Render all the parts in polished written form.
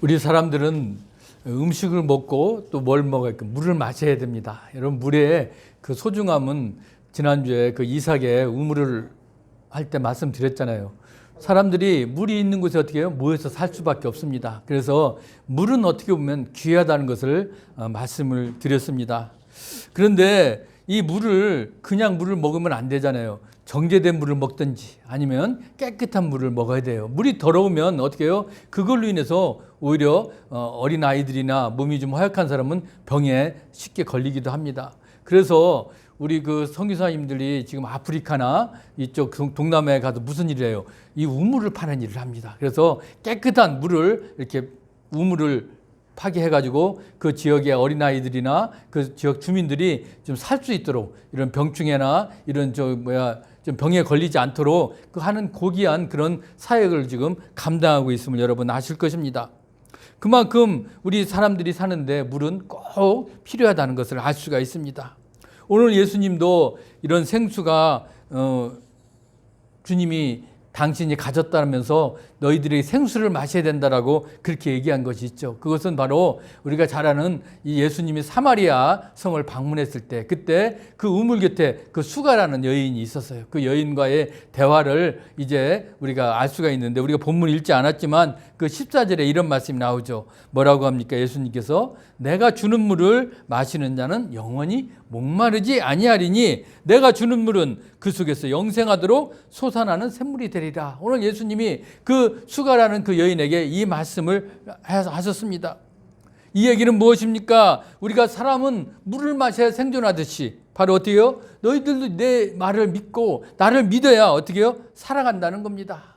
우리 사람들은 음식을 먹고 또 뭘 먹어야 물을 마셔야 됩니다. 여러분, 물의 그 소중함은 지난주에 그 이삭의 우물을 할 때 말씀드렸잖아요. 사람들이 물이 있는 곳에 어떻게 해요? 모여서 살 수밖에 없습니다. 그래서 물은 어떻게 보면 귀하다는 것을 말씀을 드렸습니다. 그런데 이 물을 그냥 물을 먹으면 안 되잖아요. 정제된 물을 먹든지 아니면 깨끗한 물을 먹어야 돼요. 물이 더러우면 어떻게 해요? 그걸로 인해서 오히려 어린 아이들이나 몸이 좀 허약한 사람은 병에 쉽게 걸리기도 합니다. 그래서 우리 그 선교사님들이 지금 아프리카나 이쪽 동남아에 가서 무슨 일을 해요? 이 우물을 파는 일을 합니다. 그래서 깨끗한 물을 이렇게 우물을 파괴해가지고 그 지역의 어린아이들이나 그 지역 주민들이 좀 살 수 있도록 이런 병충해나 이런 좀 병에 걸리지 않도록 그 하는 고귀한 그런 사역을 지금 감당하고 있음을 여러분 아실 것입니다. 그만큼 우리 사람들이 사는데 물은 꼭 필요하다는 것을 알 수가 있습니다. 오늘 예수님도 이런 생수가 주님이 당신이 가졌다면서 너희들이 생수를 마셔야 된다라고 그렇게 얘기한 것이 있죠. 그것은 바로 우리가 잘 아는 이 예수님이 사마리아 성을 방문했을 때 그때 그 우물 곁에 그 수가라는 여인이 있었어요. 그 여인과의 대화를 이제 우리가 알 수가 있는데 우리가 본문 읽지 않았지만 그 14절에 이런 말씀이 나오죠. 뭐라고 합니까? 예수님께서 내가 주는 물을 마시는 자는 영원히 목마르지 아니하리니 내가 주는 물은 그 속에서 영생하도록 솟아나는 샘물이 되리라. 오늘 예수님이 그 수가라는 그 여인에게 이 말씀을 하셨습니다. 이 얘기는 무엇입니까? 우리가 사람은 물을 마셔야 생존하듯이 바로 어때요? 너희들도 내 말을 믿고 나를 믿어야 어떻게 해요? 살아간다는 겁니다.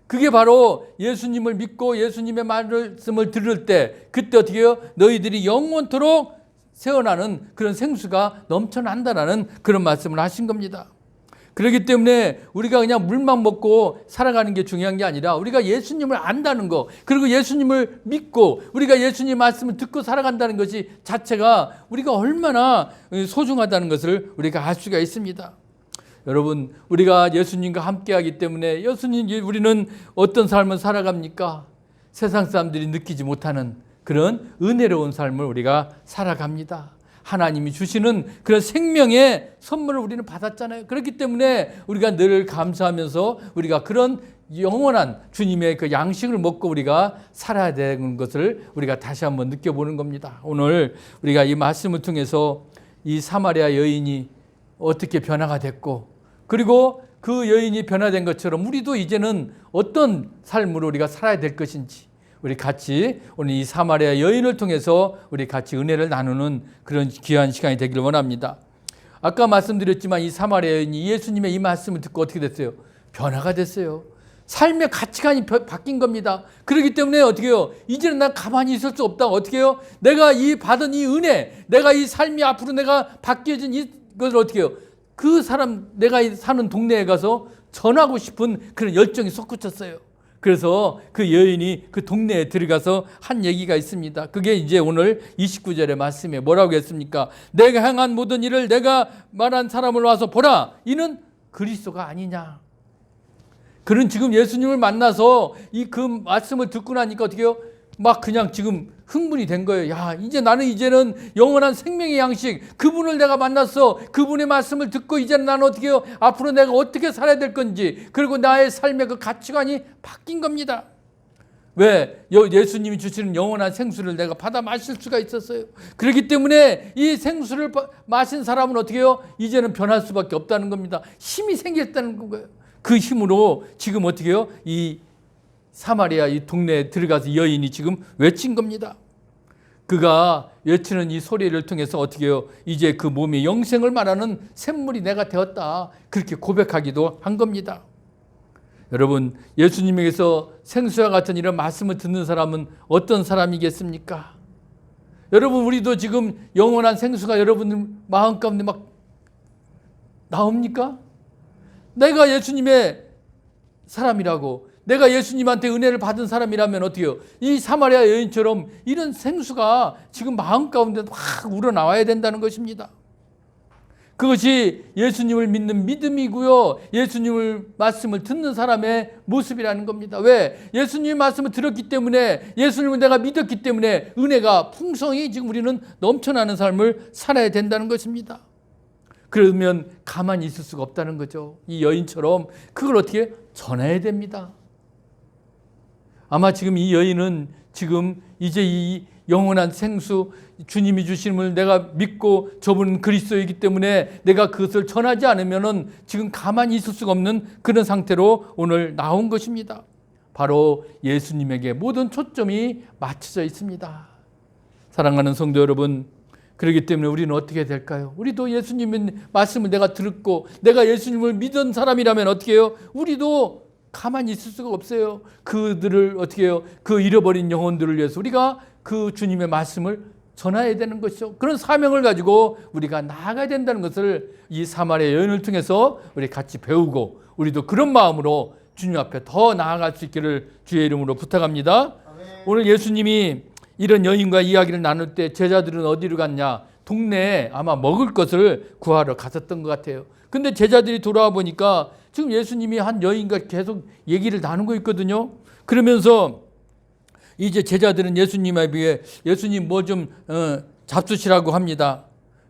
그게 바로 예수님을 믿고 예수님의 말씀을 들을 때 그때 어떻게 해요? 너희들이 영원토록 새어나는 그런 생수가 넘쳐난다라는 그런 말씀을 하신 겁니다. 그렇기 때문에 우리가 그냥 물만 먹고 살아가는 게 중요한 게 아니라 우리가 예수님을 안다는 거, 그리고 예수님을 믿고 우리가 예수님 말씀을 듣고 살아간다는 것이 자체가 우리가 얼마나 소중하다는 것을 우리가 알 수가 있습니다. 여러분, 우리가 예수님과 함께하기 때문에 우리는 어떤 삶을 살아갑니까? 세상 사람들이 느끼지 못하는 그런 은혜로운 삶을 우리가 살아갑니다. 하나님이 주시는 그런 생명의 선물을 우리는 받았잖아요. 그렇기 때문에 우리가 늘 감사하면서 우리가 그런 영원한 주님의 그 양식을 먹고 우리가 살아야 되는 것을 우리가 다시 한번 느껴보는 겁니다. 오늘 우리가 이 말씀을 통해서 이 사마리아 여인이 어떻게 변화가 됐고 그리고 그 여인이 변화된 것처럼 우리도 이제는 어떤 삶으로 우리가 살아야 될 것인지 우리 같이 오늘 이 사마리아 여인을 통해서 우리 같이 은혜를 나누는 그런 귀한 시간이 되기를 원합니다. 아까 말씀드렸지만 이 사마리아 여인이 예수님의 이 말씀을 듣고 어떻게 됐어요? 변화가 됐어요. 삶의 가치관이 바뀐 겁니다. 그렇기 때문에 어떻게 해요? 이제는 난 가만히 있을 수 없다. 어떻게 해요? 내가 이 받은 이 은혜, 내가 이 삶이 앞으로 내가 바뀌어진 이것을 어떻게 해요? 그 사람, 내가 사는 동네에 가서 전하고 싶은 그런 열정이 솟구쳤어요. 그래서 그 여인이 그 동네에 들어가서 한 얘기가 있습니다. 그게 이제 오늘 29절의 말씀에 뭐라고 했습니까? 내가 행한 모든 일을 내가 말한 사람을 와서 보라. 이는 그리스도가 아니냐. 그는 지금 예수님을 만나서 이 그 말씀을 듣고 나니까 어떻게 해요? 막 그냥 지금 흥분이 된 거예요. 야, 이제는 영원한 생명의 양식, 그분을 내가 만났어. 그분의 말씀을 듣고 이제는 나는 어떻게 해요? 앞으로 내가 어떻게 살아야 될 건지, 그리고 나의 삶의 그 가치관이 바뀐 겁니다. 왜? 예수님이 주시는 영원한 생수를 내가 받아 마실 수가 있었어요. 그렇기 때문에 이 생수를 마신 사람은 어떻게 해요? 이제는 변할 수밖에 없다는 겁니다. 힘이 생겼다는 거예요. 그 힘으로 지금 어떻게 해요? 이 사마리아 이 동네에 들어가서 여인이 지금 외친 겁니다. 그가 외치는 이 소리를 통해서 어떻게 해요? 이제 그 몸이 영생을 말하는 샘물이 내가 되었다. 그렇게 고백하기도 한 겁니다. 여러분, 예수님에게서 생수와 같은 이런 말씀을 듣는 사람은 어떤 사람이겠습니까? 여러분, 우리도 지금 영원한 생수가 여러분 마음 가운데 막 나옵니까? 내가 예수님의 사람이라고, 내가 예수님한테 은혜를 받은 사람이라면 어떻게 해요? 이 사마리아 여인처럼 이런 생수가 지금 마음 가운데 막 우러나와야 된다는 것입니다. 그것이 예수님을 믿는 믿음이고요. 예수님을 말씀을 듣는 사람의 모습이라는 겁니다. 왜? 예수님의 말씀을 들었기 때문에, 예수님을 내가 믿었기 때문에 은혜가 풍성히 지금 우리는 넘쳐나는 삶을 살아야 된다는 것입니다. 그러면 가만히 있을 수가 없다는 거죠. 이 여인처럼 그걸 어떻게 전해야 됩니다. 아마 지금 이 여인은 지금 이제 이 영원한 생수, 주님이 주심을 내가 믿고 저분은 그리스도이기 때문에 내가 그것을 전하지 않으면은 지금 가만히 있을 수가 없는 그런 상태로 오늘 나온 것입니다. 바로 예수님에게 모든 초점이 맞춰져 있습니다. 사랑하는 성도 여러분, 그렇기 때문에 우리는 어떻게 될까요? 우리도 예수님의 말씀을 내가 들었고 내가 예수님을 믿은 사람이라면 어떻게 해요? 우리도 가만히 있을 수가 없어요. 그들을 어떻게 해요? 그 잃어버린 영혼들을 위해서 우리가 그 주님의 말씀을 전해야 되는 것이죠. 그런 사명을 가지고 우리가 나아가야 된다는 것을 이 사마리아 여인을 통해서 우리 같이 배우고 우리도 그런 마음으로 주님 앞에 더 나아갈 수 있기를 주의 이름으로 부탁합니다. 아멘. 오늘 예수님이 이런 여인과 이야기를 나눌 때 제자들은 어디로 갔냐? 동네에 아마 먹을 것을 구하러 갔었던 것 같아요. 근데 제자들이 돌아와 보니까 지금 예수님이 한 여인과 계속 얘기를 나누고 있거든요. 그러면서 이제 제자들은 예수님에 비해 예수님 뭐 좀 잡수시라고 합니다.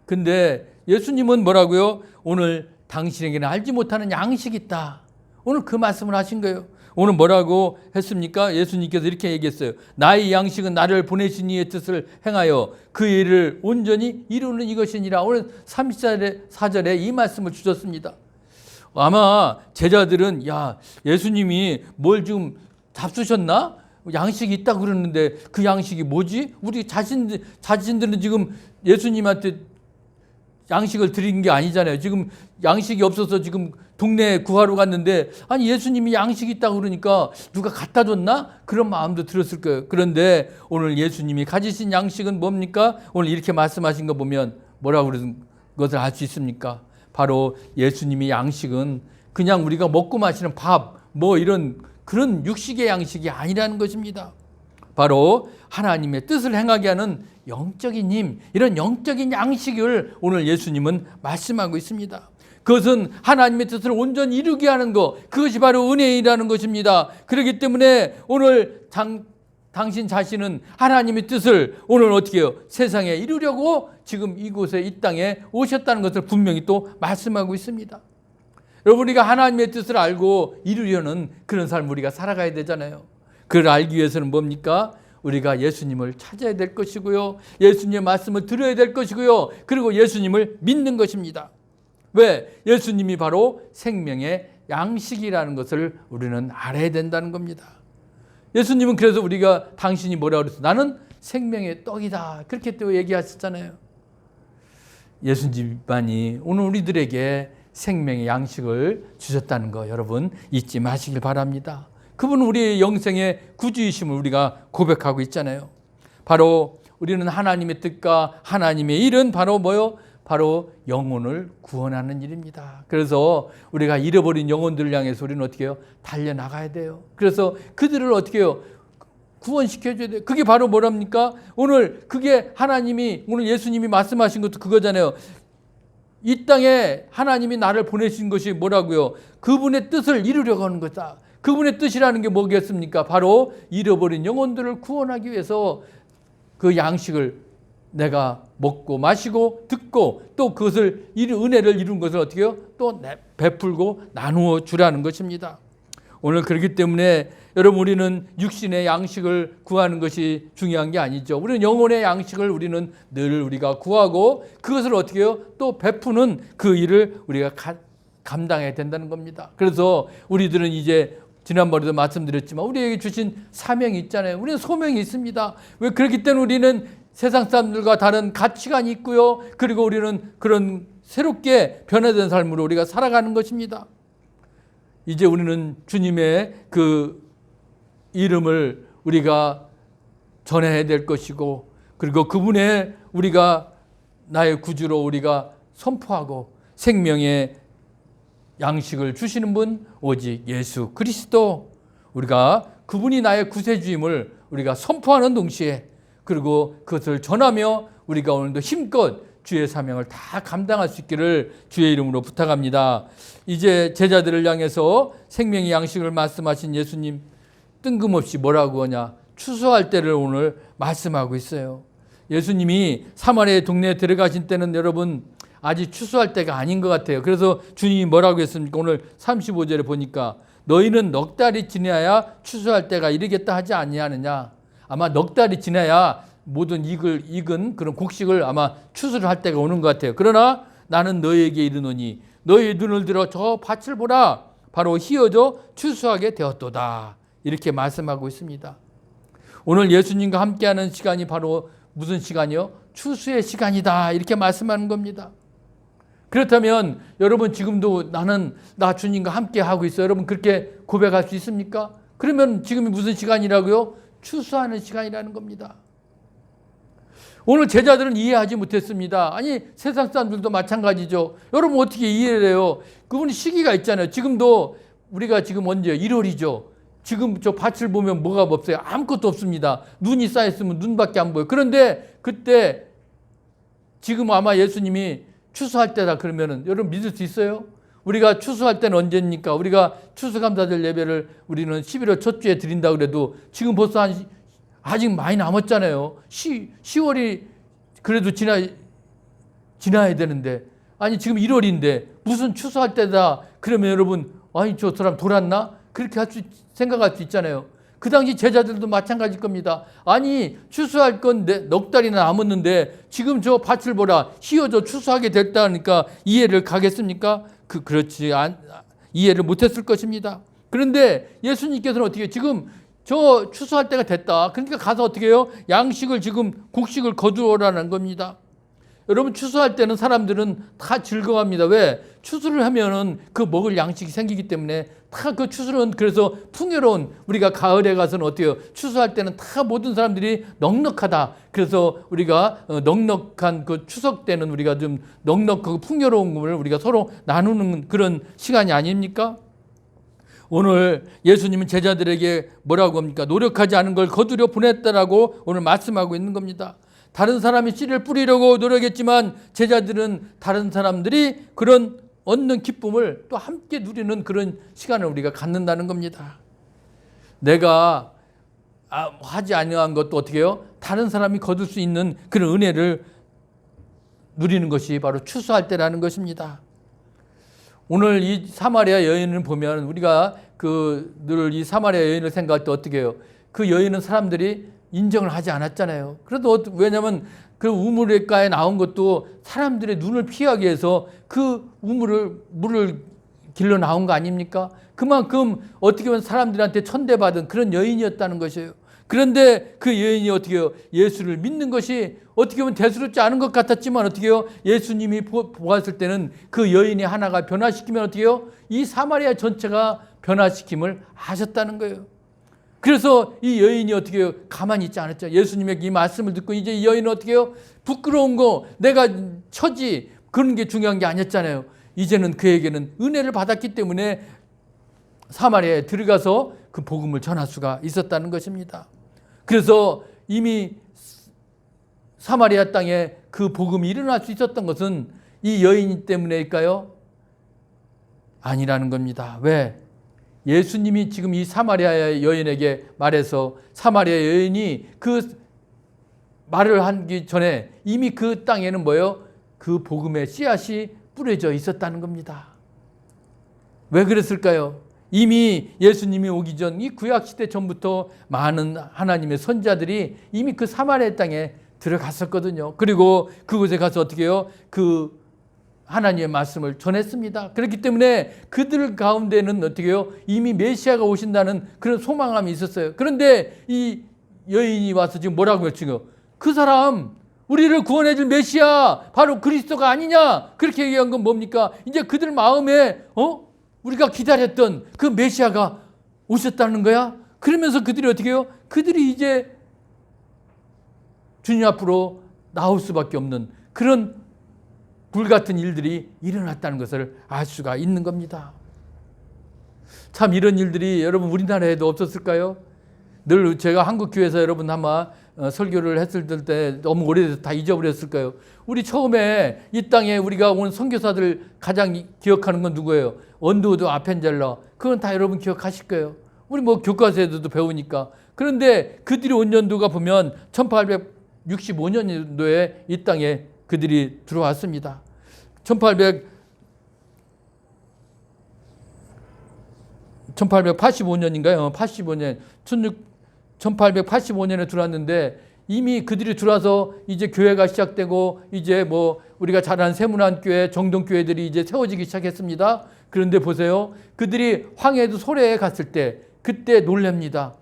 근데 예수님은 뭐라고요? 오늘 당신에게는 알지 못하는 양식이 있다. 오늘 그 말씀을 하신 거예요. 오늘 뭐라고 했습니까? 예수님께서 이렇게 얘기했어요. 나의 양식은 나를 보내신 이의 뜻을 행하여 그 일을 온전히 이루는 이것이니라. 오늘 34절에 이 말씀을 주셨습니다. 아마 제자들은 야, 예수님이 뭘 좀 잡수셨나? 양식이 있다고 그러는데 그 양식이 뭐지? 우리 자신들은 지금 예수님한테 양식을 드린 게 아니잖아요. 지금 양식이 없어서 지금 동네에 구하러 갔는데 아니 예수님이 양식이 있다고 그러니까 누가 갖다 줬나? 그런 마음도 들었을 거예요. 그런데 오늘 예수님이 가지신 양식은 뭡니까? 오늘 이렇게 말씀하신 거 보면 뭐라고 그런 것을 알 수 있습니까? 바로 예수님의 양식은 그냥 우리가 먹고 마시는 밥, 뭐 이런 그런 육식의 양식이 아니라는 것입니다. 바로 하나님의 뜻을 행하게 하는 영적인 힘, 이런 영적인 양식을 오늘 예수님은 말씀하고 있습니다. 그것은 하나님의 뜻을 온전히 이루게 하는 것, 그것이 바로 은혜이라는 것입니다. 그렇기 때문에 오늘 당신 자신은 하나님의 뜻을 오늘 어떻게 해요? 세상에 이루려고 지금 이곳에 이 땅에 오셨다는 것을 분명히 또 말씀하고 있습니다. 여러분, 우리가 하나님의 뜻을 알고 이루려는 그런 삶을 우리가 살아가야 되잖아요. 그걸 알기 위해서는 뭡니까? 우리가 예수님을 찾아야 될 것이고요. 예수님의 말씀을 들어야 될 것이고요. 그리고 예수님을 믿는 것입니다. 왜? 예수님이 바로 생명의 양식이라는 것을 우리는 알아야 된다는 겁니다. 예수님은 그래서 우리가 당신이 뭐라고 그랬어? 나는 생명의 떡이다. 그렇게 또 얘기하셨잖아요. 예수님만이 오늘 우리들에게 생명의 양식을 주셨다는 거 여러분 잊지 마시길 바랍니다. 그분은 우리의 영생의 구주이심을 우리가 고백하고 있잖아요. 바로 우리는 하나님의 뜻과 하나님의 일은 바로 뭐요? 바로 영혼을 구원하는 일입니다. 그래서 우리가 잃어버린 영혼들을 향해서 우리는 어떻게 해요? 달려나가야 돼요. 그래서 그들을 어떻게 해요? 구원시켜줘야 돼요. 그게 바로 뭐랍니까? 오늘 그게 하나님이, 오늘 예수님이 말씀하신 것도 그거잖아요. 이 땅에 하나님이 나를 보내신 것이 뭐라고요? 그분의 뜻을 이루려고 하는 거다. 그분의 뜻이라는 게 뭐겠습니까? 바로 잃어버린 영혼들을 구원하기 위해서 그 양식을 내가 먹고 마시고 듣고 또 그것을 은혜를 이룬 것을 어떻게 해요? 또 베풀고 나누어 주라는 것입니다. 오늘 그렇기 때문에 여러분 우리는 육신의 양식을 구하는 것이 중요한 게 아니죠. 우리는 영혼의 양식을 우리는 늘 우리가 구하고 그것을 어떻게 해요? 또 베푸는 그 일을 우리가 감당해야 된다는 겁니다. 그래서 우리들은 이제 지난번에도 말씀드렸지만 우리에게 주신 사명이 있잖아요. 우리는 소명이 있습니다. 왜? 그렇기 때문에 우리는 세상 사람들과 다른 가치관이 있고요. 그리고 우리는 그런 새롭게 변화된 삶으로 우리가 살아가는 것입니다. 이제 우리는 주님의 그 이름을 우리가 전해야 될 것이고 그리고 그분의 우리가 나의 구주로 우리가 선포하고 생명의 양식을 주시는 분 오직 예수 그리스도, 우리가 그분이 나의 구세주임을 우리가 선포하는 동시에 그리고 그것을 전하며 우리가 오늘도 힘껏 주의 사명을 다 감당할 수 있기를 주의 이름으로 부탁합니다. 이제 제자들을 향해서 생명의 양식을 말씀하신 예수님, 뜬금없이 뭐라고 하냐? 추수할 때를 오늘 말씀하고 있어요. 예수님이 사마리아 동네에 들어가신 때는 여러분 아직 추수할 때가 아닌 것 같아요. 그래서 주님이 뭐라고 했습니까? 오늘 35절에 보니까 너희는 넉 달이 지나야 추수할 때가 이르겠다 하지 아니하느냐. 아마 넉 달이 지나야 모든 익은 그런 곡식을 아마 추수를 할 때가 오는 것 같아요. 그러나 나는 너희에게 이르노니 너희 눈을 들어 저 밭을 보라. 바로 휘어져 추수하게 되었도다. 이렇게 말씀하고 있습니다. 오늘 예수님과 함께하는 시간이 바로 무슨 시간이요? 추수의 시간이다. 이렇게 말씀하는 겁니다. 그렇다면 여러분 지금도 나 주님과 함께하고 있어요. 여러분 그렇게 고백할 수 있습니까? 그러면 지금이 무슨 시간이라고요? 추수하는 시간이라는 겁니다. 오늘 제자들은 이해하지 못했습니다. 아니 세상 사람들도 마찬가지죠. 여러분 어떻게 이해를 해요? 그분이 시기가 있잖아요. 지금도 우리가 지금 언제 1월이죠. 지금 저 밭을 보면 뭐가 없어요? 아무것도 없습니다. 눈이 쌓였으면 눈밖에 안 보여요. 그런데 그때 지금 아마 예수님이 추수할 때다 그러면은 여러분 믿을 수 있어요? 우리가 추수할 때는 언제입니까? 우리가 추수감사절 예배를 우리는 11월 첫 주에 드린다 그래도 지금 벌써 아직 많이 남았잖아요. 10월이 그래도 지나야 되는데 아니 지금 1월인데 무슨 추수할 때다 그러면 여러분 아니 저 사람 돌았나? 그렇게 생각할 수 있잖아요. 그 당시 제자들도 마찬가지일 겁니다. 아니 추수할 건데 넉 달이나 남았는데 지금 저 밭을 보라 휘어져 추수하게 됐다니까 이해를 가겠습니까? 이해를 못했을 것입니다. 그런데 예수님께서는 어떻게 해요? 지금 저 추수할 때가 됐다. 그러니까 가서 어떻게 해요? 양식을 지금 곡식을 거두어라는 겁니다. 여러분 추수할 때는 사람들은 다 즐거워합니다. 왜? 추수를 하면은 그 먹을 양식이 생기기 때문에 다 그 추수는 그래서 풍요로운 우리가 가을에 가서는 어때요? 추수할 때는 다 모든 사람들이 넉넉하다. 그래서 우리가 넉넉한 그 추석 때는 우리가 좀 넉넉하고 풍요로운 것을 우리가 서로 나누는 그런 시간이 아닙니까? 오늘 예수님은 제자들에게 뭐라고 합니까? 노력하지 않은 걸 거두려 보냈다라고 오늘 말씀하고 있는 겁니다. 다른 사람이 씨를 뿌리려고 노력했지만 제자들은 다른 사람들이 그런 얻는 기쁨을 또 함께 누리는 그런 시간을 우리가 갖는다는 겁니다. 내가 하지 아니한 것도 어떻게 해요? 다른 사람이 거둘 수 있는 그런 은혜를 누리는 것이 바로 추수할 때라는 것입니다. 오늘 이 사마리아 여인을 보면 우리가 늘 이 사마리아 여인을 생각할 때 어떻게 해요? 그 여인은 사람들이 인정을 하지 않았잖아요. 그래도 왜냐하면 그 우물가에 나온 것도 사람들의 눈을 피하기 위해서 그 물을 길러 나온 거 아닙니까? 그만큼 어떻게 보면 사람들한테 천대받은 그런 여인이었다는 것이에요. 그런데 그 여인이 어떻게 해요? 예수를 믿는 것이 어떻게 보면 대수롭지 않은 것 같았지만 어떻게 해요? 예수님이 보았을 때는 그 여인이 하나가 변화시키면 어떻게 해요? 이 사마리아 전체가 변화시킴을 하셨다는 거예요. 그래서 이 여인이 어떻게 해요? 가만히 있지 않았죠. 예수님의 이 말씀을 듣고 이제 이 여인은 어떻게 해요? 부끄러운 거 내가 처지 그런 게 중요한 게 아니었잖아요. 이제는 그에게는 은혜를 받았기 때문에 사마리아에 들어가서 그 복음을 전할 수가 있었다는 것입니다. 그래서 이미 사마리아 땅에 그 복음이 일어날 수 있었던 것은 이 여인 때문일까요? 아니라는 겁니다. 왜? 예수님이 지금 이 사마리아 여인에게 말해서 사마리아 여인이 그 말을 하기 전에 이미 그 땅에는 뭐예요? 그 복음의 씨앗이 뿌려져 있었다는 겁니다. 왜 그랬을까요? 이미 예수님이 오기 전 이 구약시대 전부터 많은 하나님의 선자들이 이미 그 사마리아 땅에 들어갔었거든요. 그리고 그곳에 가서 어떻게 해요? 그 하나님의 말씀을 전했습니다. 그렇기 때문에 그들 가운데는 어떻게 해요? 이미 메시아가 오신다는 그런 소망감이 있었어요. 그런데 이 여인이 와서 지금 뭐라고 했죠? 그 사람 우리를 구원해 줄 메시아 바로 그리스도가 아니냐? 그렇게 얘기한 건 뭡니까? 이제 그들 마음에 우리가 기다렸던 그 메시아가 오셨다는 거야? 그러면서 그들이 어떻게 해요? 그들이 이제 주님 앞으로 나올 수밖에 없는 그런 불같은 일들이 일어났다는 것을 알 수가 있는 겁니다. 참 이런 일들이 여러분 우리나라에도 없었을까요? 늘 제가 한국교회에서 여러분 아마 설교를 했을 때 너무 오래돼서 다 잊어버렸을 거예요. 우리 처음에 이 땅에 우리가 온 선교사들 가장 기억하는 건 누구예요? 언더우드 아펜젤러. 그건 다 여러분 기억하실 거예요. 우리 뭐 교과서에도 배우니까. 그런데 그들이 온 연도가 보면 1865년도에 이 땅에 그들이 들어왔습니다. 1885년인가요? 85년, 1885년에 들어왔는데 이미 그들이 들어와서 이제 교회가 시작되고 이제 뭐 우리가 잘 아는 세문안교회, 정동교회들이 이제 세워지기 시작했습니다. 그런데 보세요. 그들이 황해도 소래에 갔을 때 그때 놀랍니다.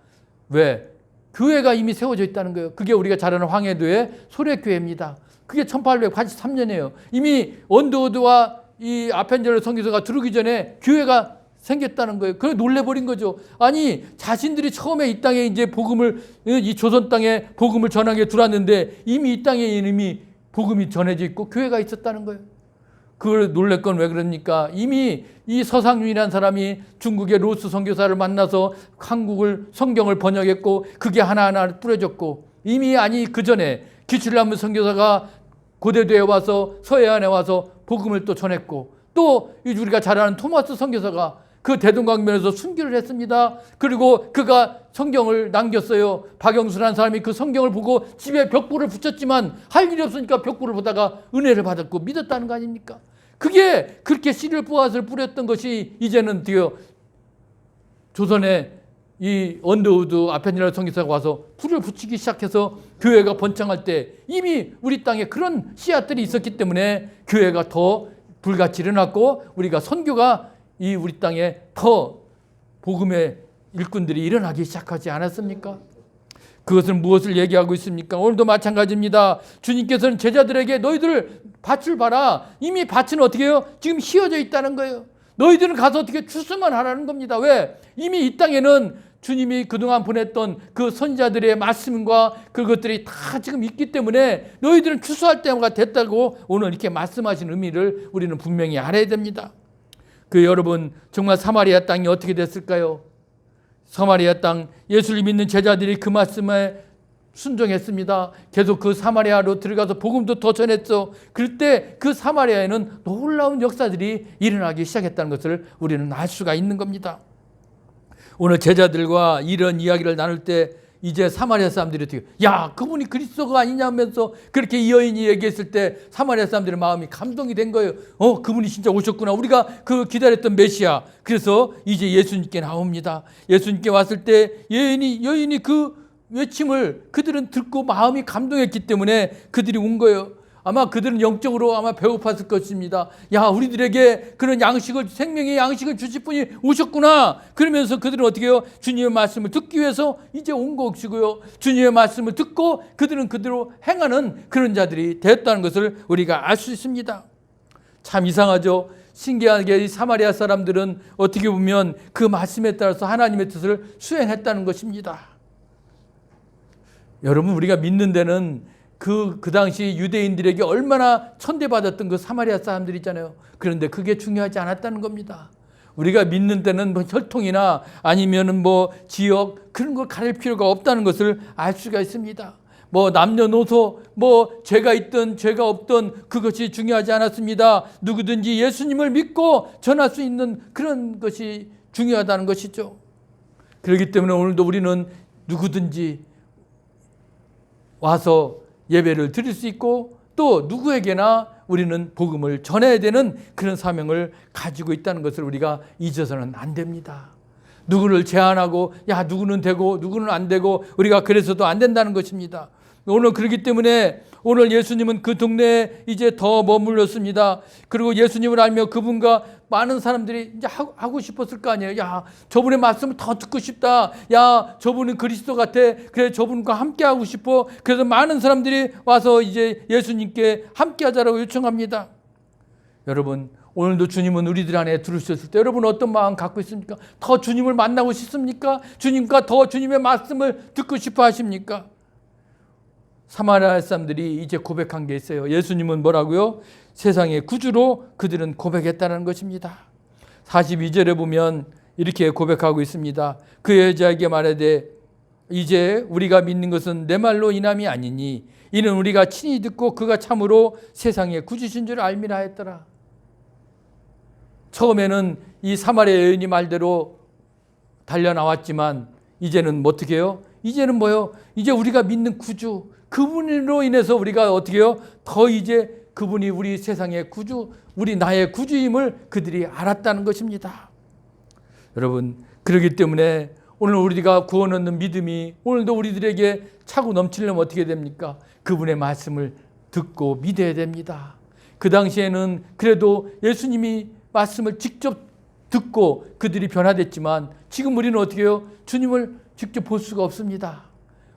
왜? 교회가 이미 세워져 있다는 거예요. 그게 우리가 잘 아는 황해도의 소래교회입니다. 그게 1883년이에요. 이미 언더우드와 이 아펜젤러 선교사가 들어오기 전에 교회가 생겼다는 거예요. 그래 놀래버린 거죠. 아니 자신들이 처음에 이 땅에 이제 복음을 이 조선 땅에 복음을 전하게 들어왔는데 이미 이 땅에 이미 복음이 전해져 있고 교회가 있었다는 거예요. 그걸 놀랄 건 왜 그러니까 이미 이 서상윤이라는 사람이 중국의 로스 선교사를 만나서 한국을 성경을 번역했고 그게 하나하나 뿌려졌고 이미 아니 그 전에 기출남무 선교사가 고대도에 와서 서해안에 와서 복음을 또 전했고 또 우리가 잘 아는 토마스 선교사가 그 대동강변에서 순교를 했습니다. 그리고 그가 성경을 남겼어요. 박영수라는 사람이 그 성경을 보고 집에 벽보를 붙였지만 할 일이 없으니까 벽보를 보다가 은혜를 받았고 믿었다는 거 아닙니까? 그게 그렇게 씨를 뿌앗을 뿌렸던 것이 이제는 드디어 조선에 이 언더우드 아펜젤러 선교사가 와서 불을 붙이기 시작해서 교회가 번창할 때 이미 우리 땅에 그런 씨앗들이 있었기 때문에 교회가 더 불같이 일어났고 우리가 선교가 이 우리 땅에 더 복음의 일꾼들이 일어나기 시작하지 않았습니까? 그것은 무엇을 얘기하고 있습니까? 오늘도 마찬가지입니다. 주님께서는 제자들에게 너희들 밭을 봐라. 이미 밭은 어떻게 해요? 지금 휘어져 있다는 거예요. 너희들은 가서 어떻게 추수만 하라는 겁니다. 왜? 이미 이 땅에는 주님이 그동안 보냈던 그 선지자들의 말씀과 그것들이 다 지금 있기 때문에 너희들은 추수할 때가 됐다고 오늘 이렇게 말씀하신 의미를 우리는 분명히 알아야 됩니다. 그 여러분 정말 사마리아 땅이 어떻게 됐을까요? 사마리아 땅 예수를 믿는 제자들이 그 말씀에 순종했습니다. 계속 그 사마리아로 들어가서 복음도 더 전했죠. 그럴 때 그 사마리아에는 놀라운 역사들이 일어나기 시작했다는 것을 우리는 알 수가 있는 겁니다. 오늘 제자들과 이런 이야기를 나눌 때 이제 사마리아 사람들이 어떻게 야 그분이 그리스도가 아니냐면서 그렇게 이 여인이 얘기했을 때 사마리아 사람들의 마음이 감동이 된 거예요. 그분이 진짜 오셨구나. 우리가 그 기다렸던 메시아. 그래서 이제 예수님께 나옵니다. 예수님께 왔을 때 여인이 그 외침을 그들은 듣고 마음이 감동했기 때문에 그들이 온 거예요. 아마 그들은 영적으로 아마 배고팠을 것입니다. 야, 우리들에게 그런 양식을, 생명의 양식을 주실 분이 오셨구나. 그러면서 그들은 어떻게 해요? 주님의 말씀을 듣기 위해서 이제 온 것이고요. 주님의 말씀을 듣고 그들은 그대로 행하는 그런 자들이 되었다는 것을 우리가 알 수 있습니다. 참 이상하죠. 신기하게 이 사마리아 사람들은 어떻게 보면 그 말씀에 따라서 하나님의 뜻을 수행했다는 것입니다. 여러분, 우리가 믿는 데는 그 당시 유대인들에게 얼마나 천대받았던 그 사마리아 사람들 있잖아요. 그런데 그게 중요하지 않았다는 겁니다. 우리가 믿는 데는 뭐 혈통이나 아니면은 뭐 지역 그런 걸 가릴 필요가 없다는 것을 알 수가 있습니다. 뭐 남녀노소 뭐 죄가 있든 죄가 없든 그것이 중요하지 않았습니다. 누구든지 예수님을 믿고 전할 수 있는 그런 것이 중요하다는 것이죠. 그렇기 때문에 오늘도 우리는 누구든지 와서 예배를 드릴 수 있고 또 누구에게나 우리는 복음을 전해야 되는 그런 사명을 가지고 있다는 것을 우리가 잊어서는 안 됩니다. 누구를 제한하고 야 누구는 되고 누구는 안 되고 우리가 그래서도 안 된다는 것입니다. 오늘 그렇기 때문에 오늘 예수님은 그 동네에 이제 더 머물렀습니다. 그리고 예수님을 알며 그분과 많은 사람들이 이제 하고 싶었을 거 아니에요. 야, 저분의 말씀을 더 듣고 싶다. 야, 저분은 그리스도 같아. 그래, 저분과 함께 하고 싶어. 그래서 많은 사람들이 와서 이제 예수님께 함께 하자라고 요청합니다. 여러분, 오늘도 주님은 우리들 안에 들으셨을 때 여러분 어떤 마음 갖고 있습니까? 더 주님을 만나고 싶습니까? 주님과 더 주님의 말씀을 듣고 싶어 하십니까? 사마리아 사람들이 이제 고백한 게 있어요. 예수님은 뭐라고요? 세상의 구주로 그들은 고백했다는 것입니다. 42절에 보면 이렇게 고백하고 있습니다. 그 여자에게 말하되 이제 우리가 믿는 것은 내 말로 인함이 아니니 이는 우리가 친히 듣고 그가 참으로 세상에 구주신 줄 알미라 했더라. 처음에는 이 사마리아 여인이 말대로 달려나왔지만 이제는 어떻게 해요? 이제는 뭐요? 이제 우리가 믿는 구주, 그분으로 인해서 우리가 어떻게 해요? 더 이제 그분이 우리 세상의 구주, 우리 나의 구주임을 그들이 알았다는 것입니다. 여러분, 그렇기 때문에 오늘 우리가 구원 얻는 믿음이 오늘도 우리들에게 차고 넘치려면 어떻게 됩니까? 그분의 말씀을 듣고 믿어야 됩니다. 그 당시에는 그래도 예수님이 말씀을 직접 듣고 그들이 변화됐지만 지금 우리는 어떻게 해요? 주님을 직접 볼 수가 없습니다.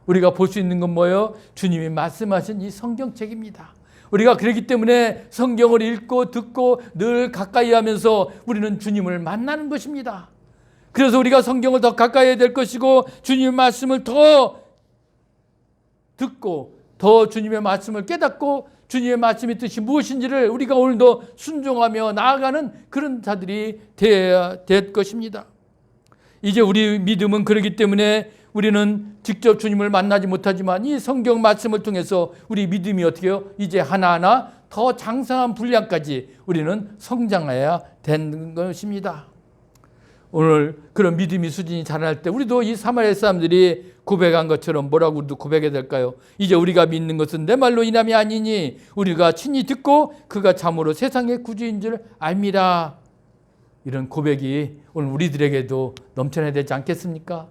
우리가 볼 수 있는 건 뭐예요? 주님이 말씀하신 이 성경책입니다. 우리가 그렇기 때문에 성경을 읽고 듣고 늘 가까이 하면서 우리는 주님을 만나는 것입니다. 그래서 우리가 성경을 더 가까이 해야 될 것이고 주님의 말씀을 더 듣고 더 주님의 말씀을 깨닫고 주님의 말씀의 뜻이 무엇인지를 우리가 오늘도 순종하며 나아가는 그런 자들이 되어야 될 것입니다. 이제 우리 믿음은 그렇기 때문에 우리는 직접 주님을 만나지 못하지만 이 성경 말씀을 통해서 우리 믿음이 어떻게 해요? 이제 하나하나 더 장성한 분량까지 우리는 성장해야 되는 것입니다. 오늘 그런 믿음의 수준이 자랄 때 우리도 이 사마리아 사람들이 고백한 것처럼 뭐라고 우리도 고백해야 될까요? 이제 우리가 믿는 것은 내 말로 인함이 아니니 우리가 친히 듣고 그가 참으로 세상의 구주인 줄 알미라. 이런 고백이 오늘 우리들에게도 넘쳐나야 되지 않겠습니까?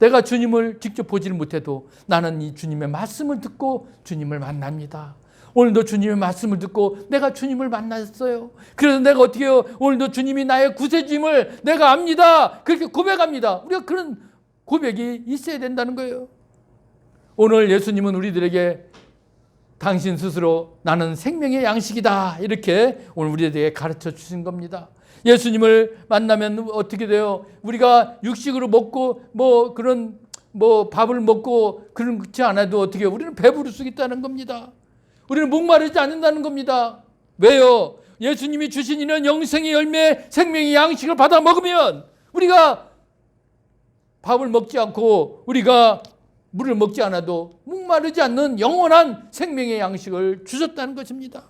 내가 주님을 직접 보지를 못해도 나는 이 주님의 말씀을 듣고 주님을 만납니다. 오늘도 주님의 말씀을 듣고 내가 주님을 만났어요. 그래서 내가 어떻게 해요? 오늘도 주님이 나의 구세주임을 내가 압니다. 그렇게 고백합니다. 우리가 그런 고백이 있어야 된다는 거예요. 오늘 예수님은 우리들에게 당신 스스로 나는 생명의 양식이다 이렇게 오늘 우리에게 가르쳐 주신 겁니다. 예수님을 만나면 어떻게 돼요? 우리가 육식으로 먹고 그런 밥을 먹고 그렇지 않아도 어떻게 해요? 우리는 배부를 수 있다는 겁니다. 우리는 목마르지 않는다는 겁니다. 왜요? 예수님이 주신 이는 영생의 열매, 생명의 양식을 받아 먹으면 우리가 밥을 먹지 않고 우리가 물을 먹지 않아도 목마르지 않는 영원한 생명의 양식을 주셨다는 것입니다.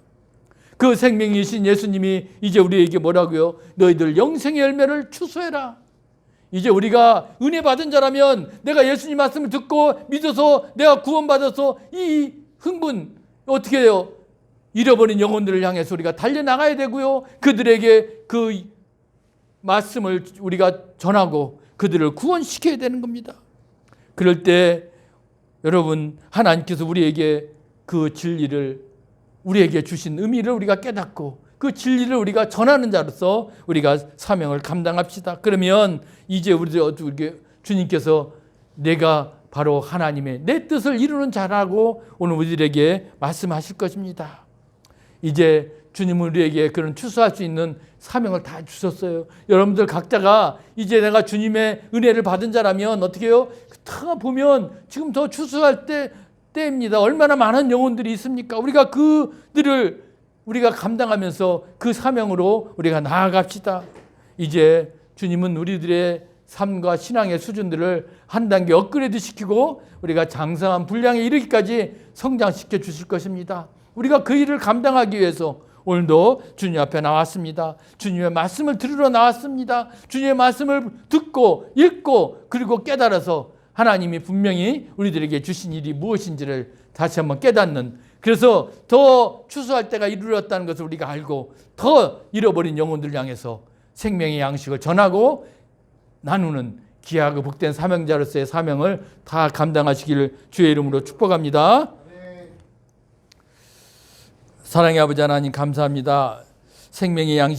그 생명이신 예수님이 이제 우리에게 뭐라고요? 너희들 영생의 열매를 추수해라. 이제 우리가 은혜 받은 자라면 내가 예수님 말씀을 듣고 믿어서 내가 구원받아서 이 흥분 어떻게 해요? 잃어버린 영혼들을 향해서 우리가 달려나가야 되고요. 그들에게 그 말씀을 우리가 전하고 그들을 구원시켜야 되는 겁니다. 그럴 때 여러분 하나님께서 우리에게 그 진리를 우리에게 주신 의미를 우리가 깨닫고 그 진리를 우리가 전하는 자로서 우리가 사명을 감당합시다. 그러면 이제 우리 주님께서 내가 바로 하나님의 내 뜻을 이루는 자라고 오늘 우리들에게 말씀하실 것입니다. 이제 주님은 우리에게 그런 추수할 수 있는 사명을 다 주셨어요. 여러분들 각자가 이제 내가 주님의 은혜를 받은 자라면 어떻게 해요? 다 보면 지금 더 추수할 때입니다. 얼마나 많은 영혼들이 있습니까? 우리가 그들을 우리가 감당하면서 그 사명으로 우리가 나아갑시다. 이제 주님은 우리들의 삶과 신앙의 수준들을 한 단계 업그레이드 시키고 우리가 장성한 분량에 이르기까지 성장시켜 주실 것입니다. 우리가 그 일을 감당하기 위해서 오늘도 주님 앞에 나왔습니다. 주님의 말씀을 들으러 나왔습니다. 주님의 말씀을 듣고 읽고 그리고 깨달아서 하나님이 분명히 우리들에게 주신 일이 무엇인지를 다시 한번 깨닫는, 그래서 더 추수할 때가 이르렀다는 것을 우리가 알고 더 잃어버린 영혼들을 향해서 생명의 양식을 전하고 나누는 귀하고 복된 사명자로서의 사명을 다 감당하시기를 주의 이름으로 축복합니다. 사랑의 아버지 하나님 감사합니다. 생명의 양식